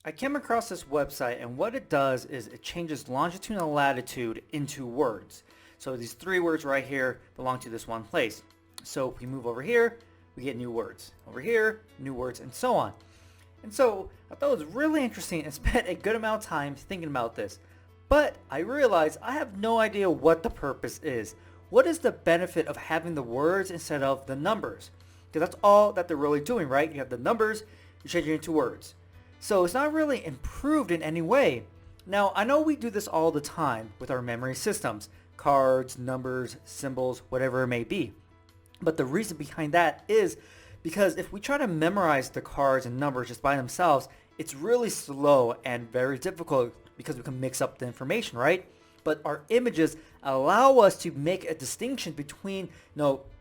I came across this website, and what it does is it changes longitude and latitude into words. So these three words right here belong to this one place. So if we move over here, we get new words. Over here, new words, and so on. And so I thought it was really interesting and spent a good amount of time thinking about this. But I realized I have no idea what the purpose is. What is the benefit of having the words instead of the numbers? Because that's all that they're really doing, right? You have the numbers, you're changing it into words. So it's not really improved in any way. Now, I know we do this all the time with our memory systems, cards, numbers, symbols, whatever it may be. But the reason behind that is because if we try to memorize the cards and numbers just by themselves, it's really slow and very difficult because we can mix up the information, right? But our images allow us to make a distinction between,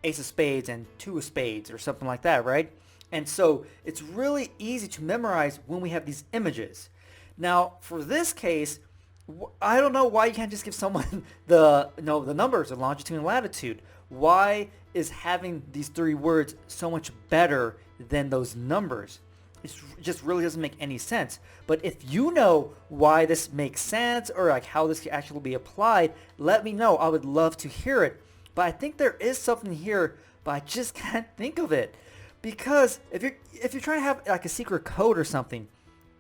ace of spades and two of spades or something like that, right? And so it's really easy to memorize when we have these images. Now, for this case, I don't know why you can't just give someone the numbers, the longitude and latitude. Why is having these three words so much better than those numbers? It just really doesn't make any sense. But if you know why this makes sense or like how this can actually be applied, let me know. I would love to hear it. But I think there is something here, but I just can't think of it. Because if you're trying to have like a secret code or something,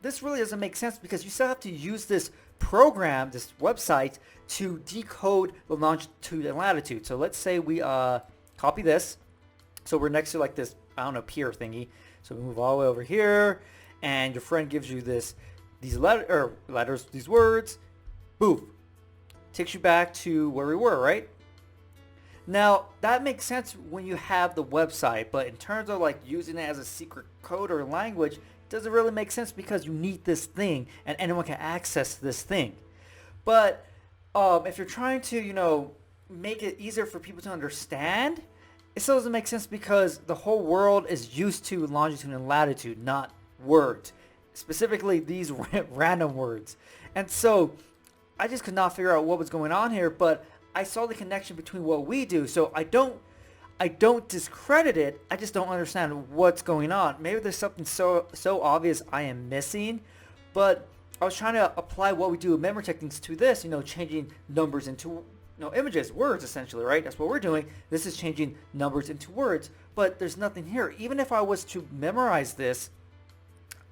this really doesn't make sense because you still have to use this program, this website, to decode the longitude and latitude. So let's say we copy this. So we're next to like this, pier thingy. So we move all the way over here, and your friend gives you these letters, these words. Boom. Takes you back to where we were, right? Now, that makes sense when you have the website, but in terms of like using it as a secret code or language, it doesn't really make sense because you need this thing and anyone can access this thing. But if you're trying to, make it easier for people to understand, it still doesn't make sense because the whole world is used to longitude and latitude, not words. Specifically, these random words. And so I just could not figure out what was going on here, but I saw the connection between what we do. So I don't discredit it. I just don't understand what's going on. Maybe there's something so obvious I am missing, but I was trying to apply what we do with memory techniques to this, changing numbers into images, words essentially, right? That's what we're doing. This is changing numbers into words, but there's nothing here. Even if I was to memorize this,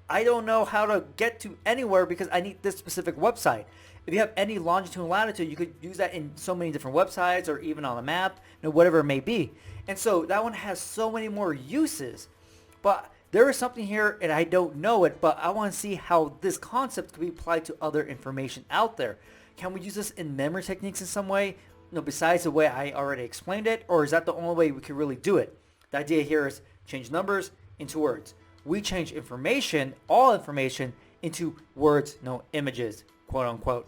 I don't know how to get to anywhere because I need this specific website. If you have any longitude and latitude, you could use that in so many different websites or even on a map, whatever it may be. And so that one has so many more uses. But there is something here and I don't know it, but I want to see how this concept could be applied to other information out there. Can we use this in memory techniques in some way, besides the way I already explained it, or is that the only way we can really do it? The idea here is change numbers into words. We change information, all information, into words, no images, quote unquote.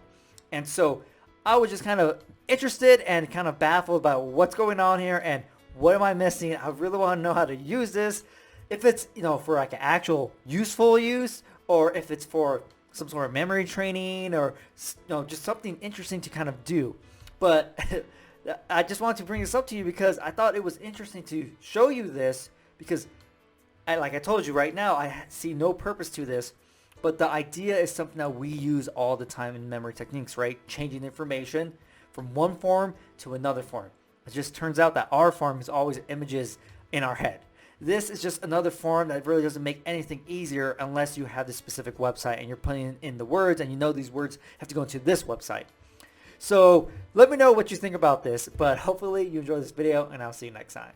And so I was just kind of interested and kind of baffled about what's going on here and what am I missing. I really want to know how to use this. If it's, for like an actual useful use, or if it's for some sort of memory training or just something interesting to kind of do. But I just wanted to bring this up to you because I thought it was interesting to show you this because like I told you right now, I see no purpose to this, but the idea is something that we use all the time in memory techniques, right? Changing information from one form to another form. It just turns out that our form is always images in our head. This is just another form that really doesn't make anything easier unless you have this specific website and you're putting in the words and these words have to go into this website. So let me know what you think about this, but hopefully you enjoyed this video and I'll see you next time.